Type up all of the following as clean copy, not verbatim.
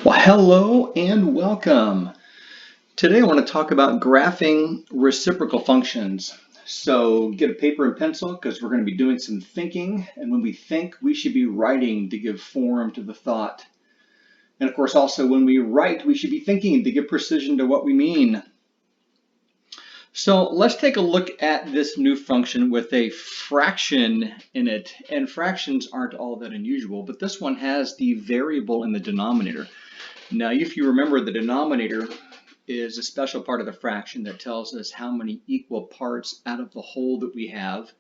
Well, hello and welcome. Today I want to talk about graphing reciprocal functions. So get a paper and pencil because we're going to be doing some thinking. And when we think, we should be writing to give form to the thought. And of course, also when we write, we should be thinking to give precision to what we mean. So let's take a look at this new function with a fraction in it. And fractions aren't all that unusual, but this one has the variable in the denominator. Now, if you remember, the denominator is a special part of the fraction that tells us how many equal parts out of the whole that we have.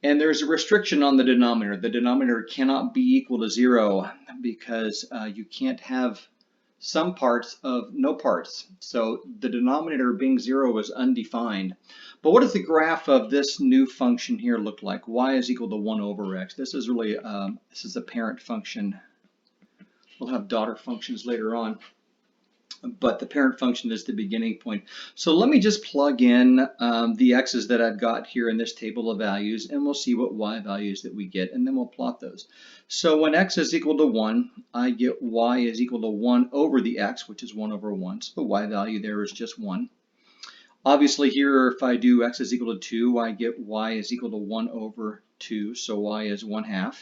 And there's a restriction on the denominator. The denominator cannot be equal to 0 because you can't have some parts of no parts. So the denominator being 0 is undefined. But what does the graph of this new function here look like? Y is equal to 1 over x. This is really this is a parent function. We'll have daughter functions later on, but the parent function is the beginning point. So let me just plug in the x's that I've got here in this table of values, and we'll see what y values that we get, and then we'll plot those. So when x is equal to 1, I get y is equal to 1 over the x, which is 1 over 1. So the y value there is just 1. Obviously here, if I do x is equal to 2, I get y is equal to 1 over 2, so y is 1/2.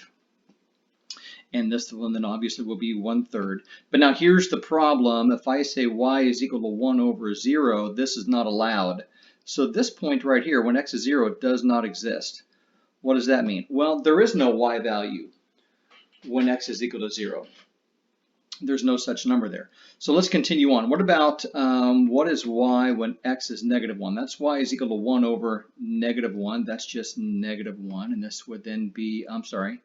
And this one then obviously will be 1/3. But now here's the problem. If I say y is equal to 1 over 0, this is not allowed. So this point right here, when x is 0, it does not exist. What does that mean? Well, there is no y value when x is equal to 0. There's no such number there. So let's continue on. What about what is y when x is -1? That's y is equal to 1 over -1. That's just -1. And this would then be, -1.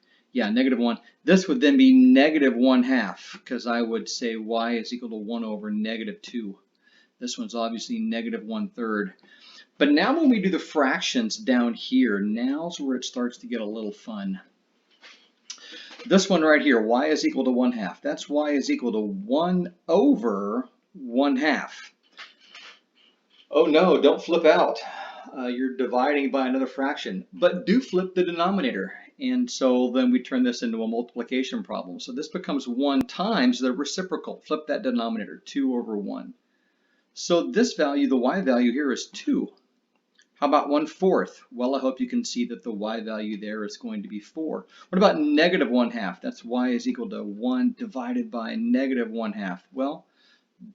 This would then be -1/2 because I would say y is equal to 1 over -2. This one's obviously -1/3. But now when we do the fractions down here, now's where it starts to get a little fun. This one right here, y is equal to 1/2. That's y is equal to 1 over 1/2. Oh no, don't flip out. You're dividing by another fraction, but do flip the denominator. And so then we turn this into a multiplication problem. So this becomes 1 times the reciprocal. Flip that denominator, 2 over 1. So this value, the y value here is 2. How about 1/4? Well, I hope you can see that the y value there is going to be 4. What about -1/2? That's y is equal to 1 divided by -1/2. Well,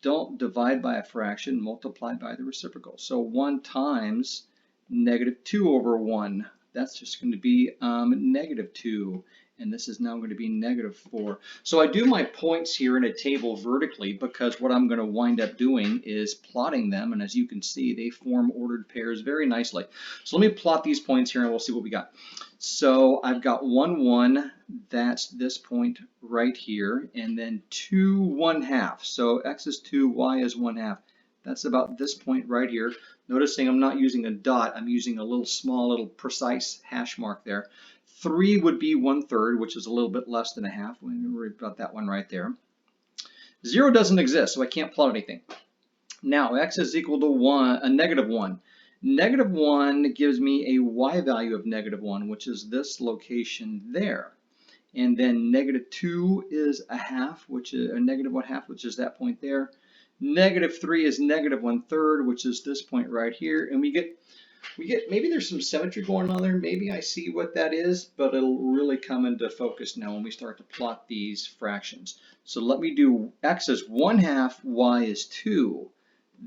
don't divide by a fraction, multiply by the reciprocal. So 1 times -2 over 1. That's just going to be -2. And this is now going to be -4. So I do my points here in a table vertically because what I'm going to wind up doing is plotting them. And as you can see, they form ordered pairs very nicely. So let me plot these points here and we'll see what we got. So I've got 1, 1. That's this point right here. And then 2, 1/2. So x is 2, y is 1/2. That's about this point right here. Noticing I'm not using a dot, I'm using a little small, little precise hash mark there. 3 would be 1/3, which is a little bit less than a half. We've got that one right there. 0 doesn't exist, so I can't plot anything. Now, x is equal to -1. -1 gives me a y value of -1, which is this location there. And then -2 is a half, which is a -1/2, which is that point there. -3 is -1/3, which is this point right here. And we get maybe there's some symmetry going on there. Maybe I see what that is, but it'll really come into focus now when we start to plot these fractions. So let me do x is 1/2, y is 2.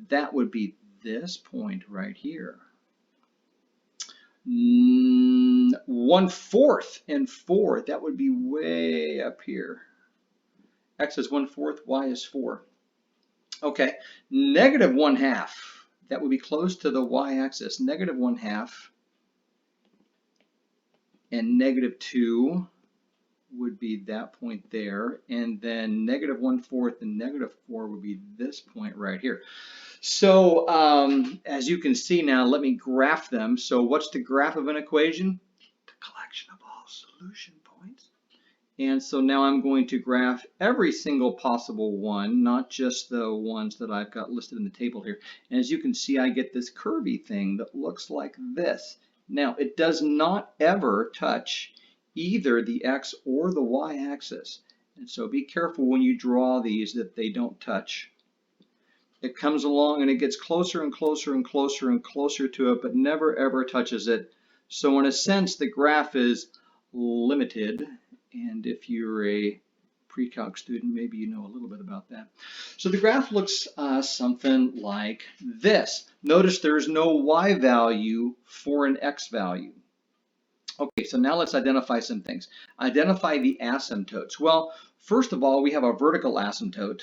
That would be this point right here. 1/4 and 4, that would be way up here. X is 1/4, y is 4. Okay, -1/2. That would be close to the y-axis. -1/2 and -2 would be that point there. And then -1/4 and -4 would be this point right here. So as you can see now, let me graph them. So what's the graph of an equation? The collection of all solution points. And so now I'm going to graph every single possible one, not just the ones that I've got listed in the table here. And as you can see, I get this curvy thing that looks like this. Now, it does not ever touch either the x or the y axis. And so be careful when you draw these that they don't touch. It comes along and it gets closer and closer and closer and closer to it, but never ever touches it. So in a sense, the graph is limited. And if you're a pre-calc student, maybe you know a little bit about that. So the graph looks something like this. Notice there's no y value for an x value. Okay, so now let's identify some things. Identify the asymptotes. Well, first of all, we have a vertical asymptote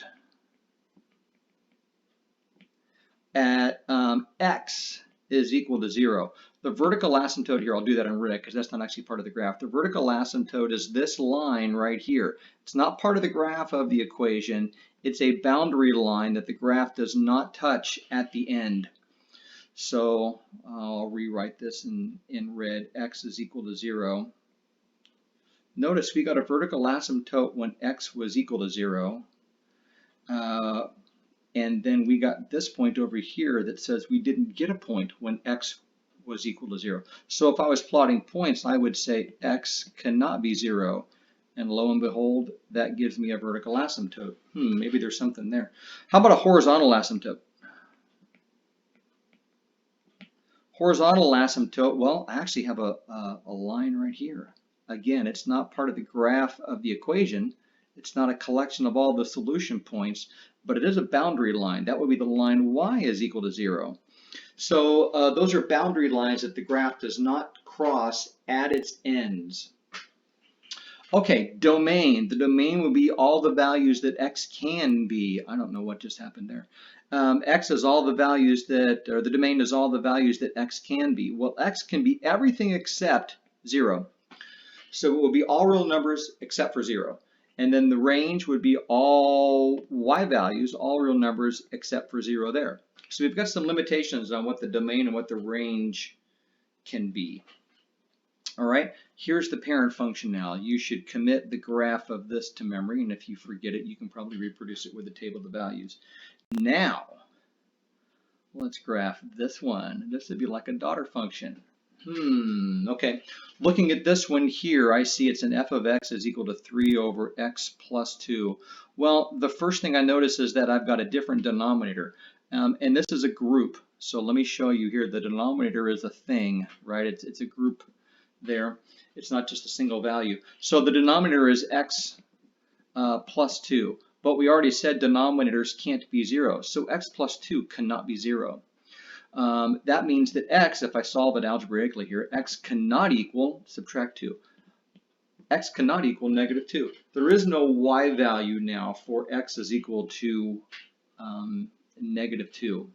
at x is equal to 0. The vertical asymptote here, I'll do that in red because that's not actually part of the graph. The vertical asymptote is this line right here. It's not part of the graph of the equation. It's a boundary line that the graph does not touch at the end. So I'll rewrite this in red. X is equal to 0. Notice we got a vertical asymptote when x was equal to 0. And then we got this point over here that says we didn't get a point when x was equal to 0. So if I was plotting points, I would say x cannot be 0. And lo and behold, that gives me a vertical asymptote. Maybe there's something there. How about a horizontal asymptote? Horizontal asymptote, well, I actually have a line right here. Again, it's not part of the graph of the equation. It's not a collection of all the solution points, but it is a boundary line. That would be the line y is equal to 0. So those are boundary lines that the graph does not cross at its ends. Okay, domain. The domain would be all the values that x can be. I don't know what just happened there. X is all the values that, or the domain is all the values that x can be. Well, x can be everything except 0. So it will be all real numbers except for 0. And then the range would be all y values, all real numbers except for 0 there. So we've got some limitations on what the domain and what the range can be. All right, here's the parent function now. You should commit the graph of this to memory, and if you forget it, you can probably reproduce it with the table of values. Now, let's graph this one. This would be like a daughter function. Okay. Looking at this one here, I see it's an f of x is equal to 3 over x plus 2. Well, the first thing I notice is that I've got a different denominator. And this is a group. So let me show you here. The denominator is a thing, right? It's a group there. It's not just a single value. So the denominator is x plus 2. But we already said denominators can't be 0. So x plus 2 cannot be 0. That means that x, if I solve it algebraically here, x cannot equal, subtract 2. X cannot equal negative 2. There is no y value now for x is equal to negative 2.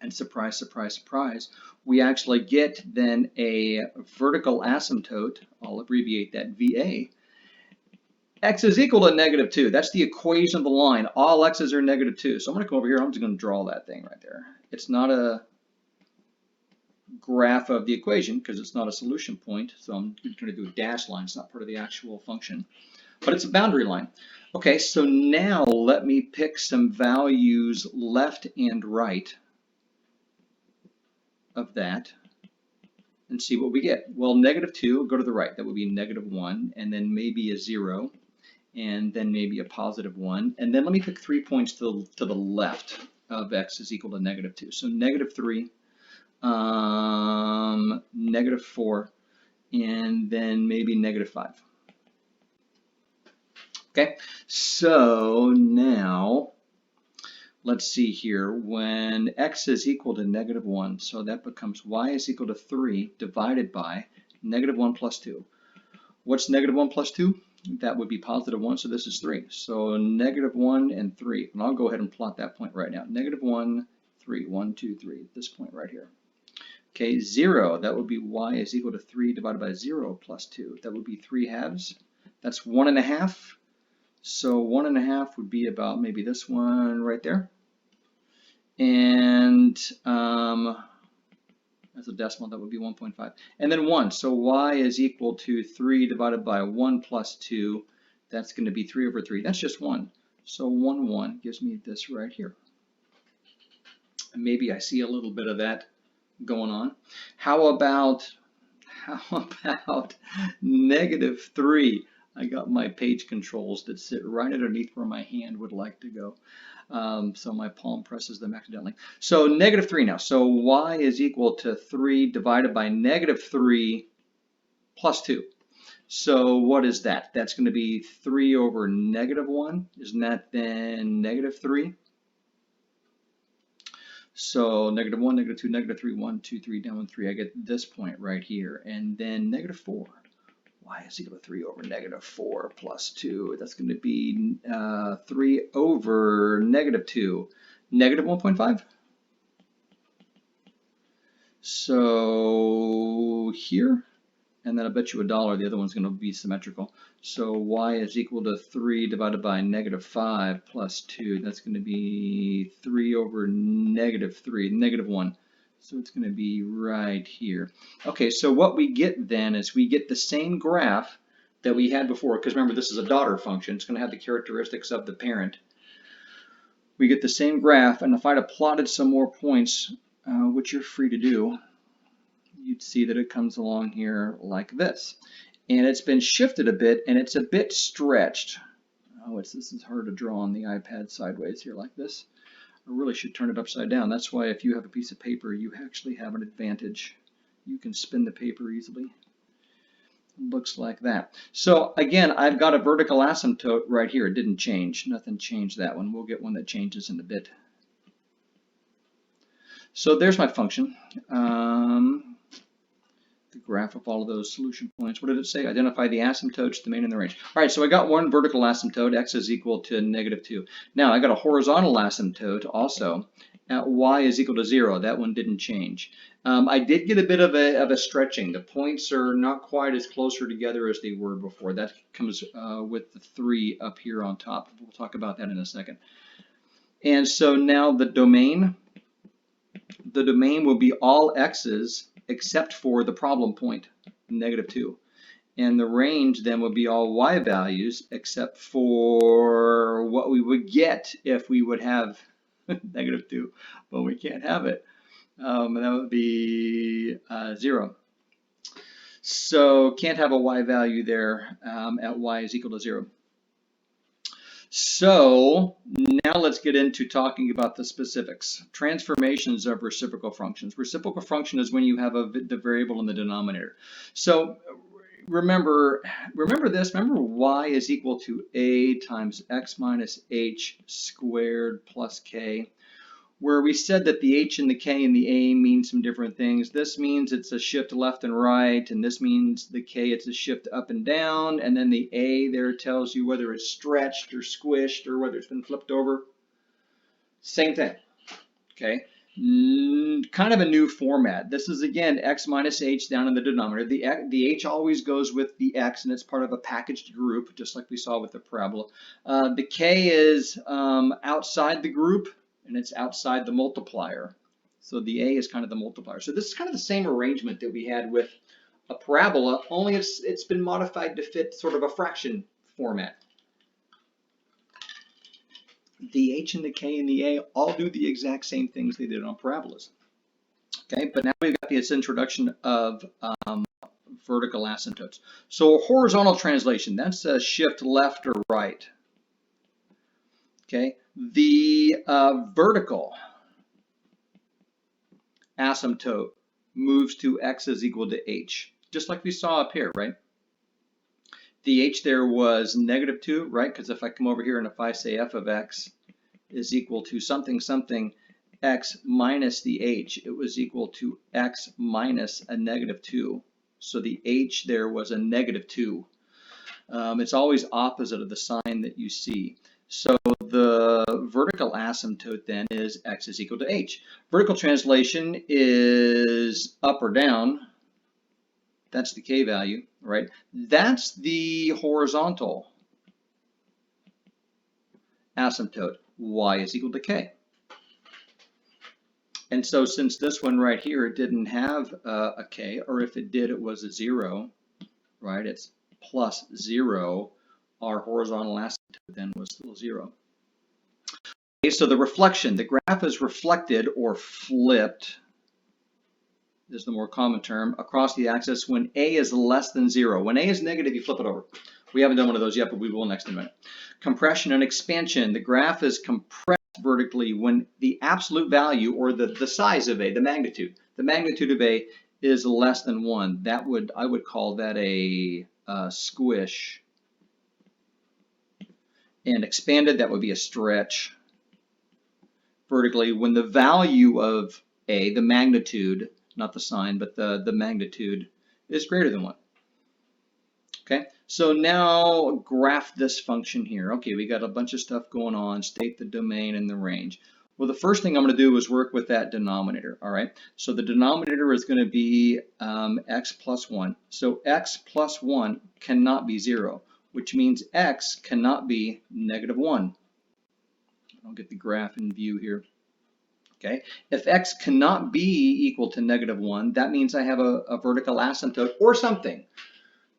And surprise, surprise, surprise, we actually get then a vertical asymptote. I'll abbreviate that VA. X is equal to negative 2. That's the equation of the line. All x's are negative 2. So I'm going to come over here. I'm just going to draw that thing right there. It's not a graph of the equation because it's not a solution point. So I'm going to do a dash line. It's not part of the actual function. But it's a boundary line. Okay, so now let me pick some values left and right of that and see what we get. Well, negative 2, go to the right. That would be negative 1, and then maybe a 0, and then maybe a positive 1. And then let me pick 3 points to the left of x is equal to negative 2. So negative 3, negative 4, and then maybe negative 5. Okay, so now let's see here. When x is equal to negative 1, so that becomes y is equal to 3 divided by negative 1 plus 2. What's negative 1 plus 2? That would be positive 1, so this is 3. So negative 1 and 3. And I'll go ahead and plot that point right now. Negative 1, 3. 1, 2, 3. This point right here. Okay, 0. That would be y is equal to 3 divided by 0 plus 2. That would be 3 halves. That's 1.5. So 1.5 would be about maybe this one right there. And as a decimal, that would be 1.5. And then 1. So y is equal to 3 divided by 1 plus 2. That's going to be 3 over 3. That's just 1. So 1, 1 gives me this right here. And maybe I see a little bit of that going on. How about negative 3? I got my page controls that sit right underneath where my hand would like to go. So my palm presses them accidentally. So negative 3 now. So y is equal to 3 divided by negative 3 plus 2. So what is that? That's going to be 3 over negative 1. Isn't that then negative 3? So negative 1, negative 2, negative 3, 1, 2, 3, down 1, 3. I get this point right here. And then negative 4. Y is equal to 3 over negative 4 plus 2. That's going to be 3 over negative 2. Negative 1.5. So here, and then I bet you $1, the other one's going to be symmetrical. So y is equal to 3 divided by negative 5 plus 2. That's going to be 3 over negative 3, negative 1. So it's going to be right here. Okay, so what we get then is we get the same graph that we had before, because remember this is a daughter function. It's going to have the characteristics of the parent. We get the same graph, and if I'd have plotted some more points, which you're free to do, you'd see that it comes along here like this. And it's been shifted a bit, and it's a bit stretched. Oh, this is hard to draw on the iPad sideways here like this. I really should turn it upside down. That's why if you have a piece of paper, you actually have an advantage. You can spin the paper easily. It looks like that. So again, I've got a vertical asymptote right here. It didn't change. Nothing changed that one. We'll get one that changes in a bit. So there's my function. The graph of all of those solution points. What did it say? Identify the asymptotes, the main and the range. All right, so I got one vertical asymptote, x is equal to negative 2. Now I got a horizontal asymptote also at y is equal to 0. That one didn't change. I did get a bit of a stretching. The points are not quite as closer together as they were before. That comes with the 3 up here on top. We'll talk about that in a second. And so now the domain will be all x's except for the problem point, negative 2. And the range then would be all y values except for what we would get if we would have negative 2, but we can't have it. And that would be 0. So can't have a y value there at y is equal to 0. So now let's get into talking about the specifics. Transformations of reciprocal functions. Reciprocal function is when you have the variable in the denominator. So remember this. Remember y is equal to a times x minus h squared plus k, where we said that the h and the k and the a mean some different things. This means it's a shift left and right, and this means the k, it's a shift up and down, and then the a there tells you whether it's stretched or squished or whether it's been flipped over. Same thing, okay? Kind of a new format. This is, again, x minus h down in the denominator. The h always goes with the x, and it's part of a packaged group, just like we saw with the parabola. The k is outside the group, and it's outside the multiplier. So the a is kind of the multiplier. So this is kind of the same arrangement that we had with a parabola, only it's been modified to fit sort of a fraction format. The h and the k and the a all do the exact same things they did on parabolas. Okay, but now we've got this introduction of vertical asymptotes. So a horizontal translation, that's a shift left or right. Okay, the vertical asymptote moves to x is equal to h, just like we saw up here, right? The h there was negative 2, right? Because if I come over here and if I say f of x is equal to something something x minus the h, it was equal to x minus a negative 2. So the h there was a negative 2. It's always opposite of the sign that you see. So the vertical asymptote then is x is equal to h. Vertical translation is up or down. That's the k value, right? That's the horizontal asymptote. Y is equal to k. And so since this one right here didn't have a k, or if it did, it was a 0, right? It's plus 0. Our horizontal asymptote then was still 0. Okay, so the reflection, the graph is reflected or flipped, is the more common term, across the axis when a is less than 0. When a is negative, you flip it over. We haven't done one of those yet, but we will next in a minute. Compression and expansion. The graph is compressed vertically when the absolute value, or the size of A, the magnitude of A is less than 1. I would call that a squish. And expanded, that would be a stretch vertically when the value of A, the magnitude, not the sign, but the magnitude, is greater than 1. Okay, so now graph this function here. Okay, we got a bunch of stuff going on, state the domain and the range. Well, the first thing I'm going to do is work with that denominator, all right? So the denominator is going to be x plus 1. So x plus 1 cannot be 0, which means x cannot be negative 1. I'll get the graph in view here. Okay, if x cannot be equal to negative 1, that means I have a vertical asymptote or something.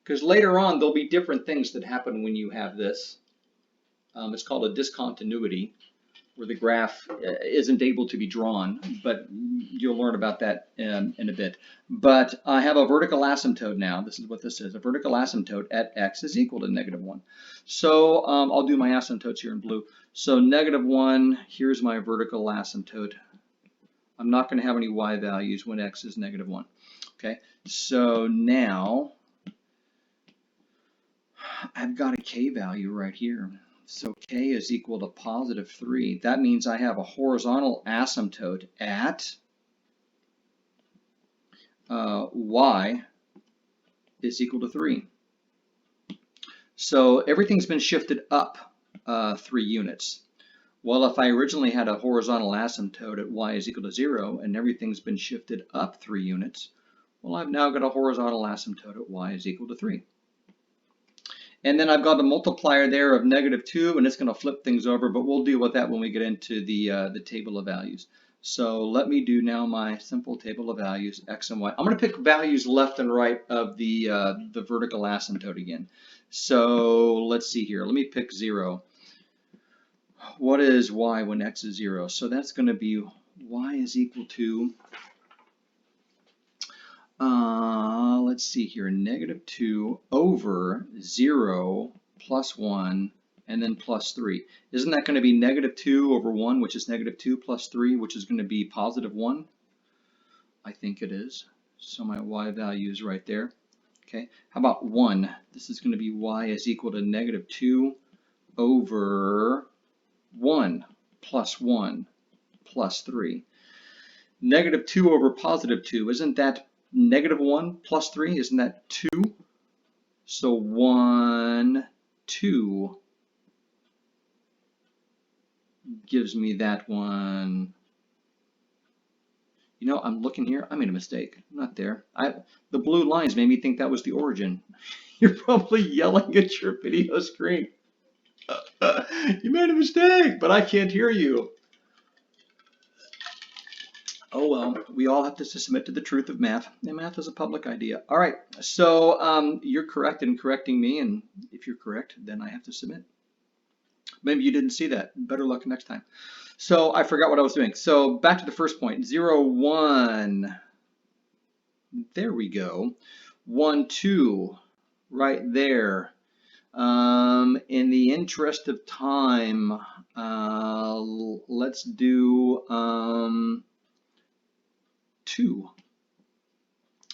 Because later on, there'll be different things that happen when you have this. It's called a discontinuity, where the graph isn't able to be drawn, but you'll learn about that in a bit. But I have a vertical asymptote now. This is what this is. A vertical asymptote at x is equal to negative 1. So I'll do my asymptotes here in blue. So negative 1, here's my vertical asymptote. I'm not going to have any y values when x is negative 1. Okay, so now I've got a k value right here. So k is equal to positive 3. That means I have a horizontal asymptote at y is equal to 3. So everything's been shifted up 3 units. Well, if I originally had a horizontal asymptote at y is equal to 0 and everything's been shifted up 3 units, well, I've now got a horizontal asymptote at y is equal to 3. And then I've got a multiplier there of negative 2, and it's going to flip things over, but we'll deal with that when we get into the table of values. So let me do now my simple table of values, x and y. I'm going to pick values left and right of the vertical asymptote again. So let's see here. Let me pick 0. What is y when x is 0? So that's going to be y is equal to, let's see here, negative 2 over 0 plus 1 and then plus 3. Isn't that going to be negative 2 over 1, which is negative 2 plus 3, which is going to be positive 1? I think it is. So my y value is right there. Okay, how about 1? This is going to be y is equal to negative 2 over 1 plus 1 plus 3. Negative 2 over positive 2, isn't that negative 1 plus 3? Isn't that 2? So 1, 2 gives me that one. You know, I'm looking here. I made a mistake. I'm not there. The blue lines made me think that was the origin. You're probably yelling at your video screen. You made a mistake, but I can't hear you. Oh well, we all have to submit to the truth of math, and math is a public idea. All right, so you're correct in correcting me, and if you're correct, then I have to submit. Maybe you didn't see that. Better luck next time. So I forgot what I was doing. So back to the first point, 0, 1. There we go. 1, 2, right there. In the interest of time, let's do 2.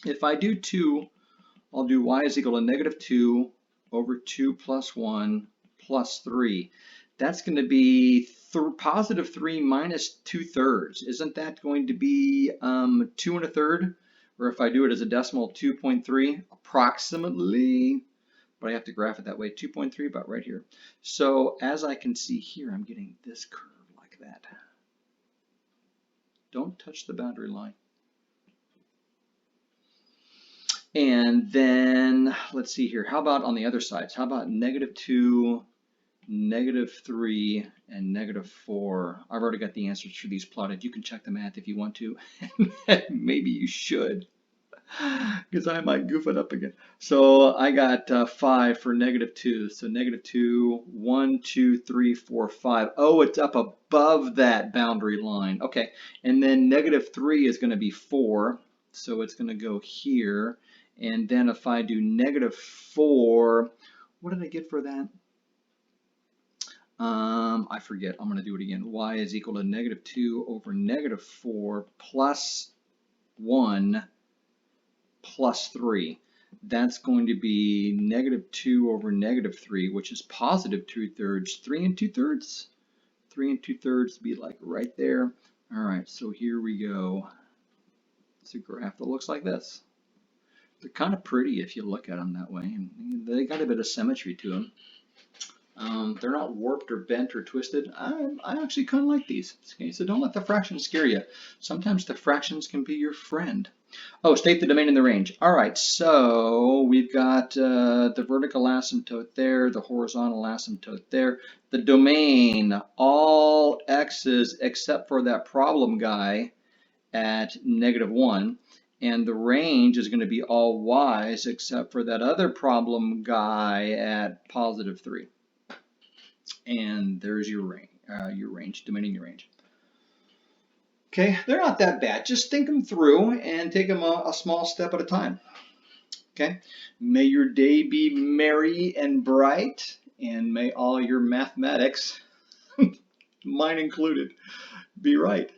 If I do 2, I'll do y is equal to negative 2 over 2 plus 1 plus 3. That's going to be positive 3 minus 2/3. Isn't that going to be 2 1/3? Or if I do it as a decimal, 2.3 approximately. But I have to graph it that way, 2.3 about right here. So as I can see here, I'm getting this curve like that. Don't touch the boundary line. And then let's see here. How about on the other sides? How about negative 2, negative 3, and negative 4? I've already got the answers for these plotted. You can check the math if you want to. Maybe you should, because I might goof it up again. So I got 5 for negative 2. So negative 2, 1, 2, 3, 4, 5. Oh, it's up above that boundary line. Okay, and then negative 3 is going to be 4. So it's going to go here. And then if I do negative 4, What did I get for that? I forget. I'm going to do it again. Y is equal to negative 2 over negative 4 plus 1 plus 3. That's going to be negative 2 over negative 3, which is positive 2/3. 3 and 2/3? 3 and 2/3 be like right there. All right, so here we go. It's a graph that looks like this. They're kind of pretty if you look at them that way, and they got a bit of symmetry to them. They're not warped or bent or twisted. I actually kind of like these. Okay, so don't let the fractions scare you. Sometimes the fractions can be your friend. Oh, state the domain and the range. All right, so we've got the vertical asymptote there, the horizontal asymptote there. The domain, all x's except for that problem guy at -1. And the range is going to be all y's except for that other problem guy at +3. And there's your range, domain and your range. Okay, they're not that bad. Just think them through and take them a small step at a time. Okay, may your day be merry and bright, and may all your mathematics, mine included, be right.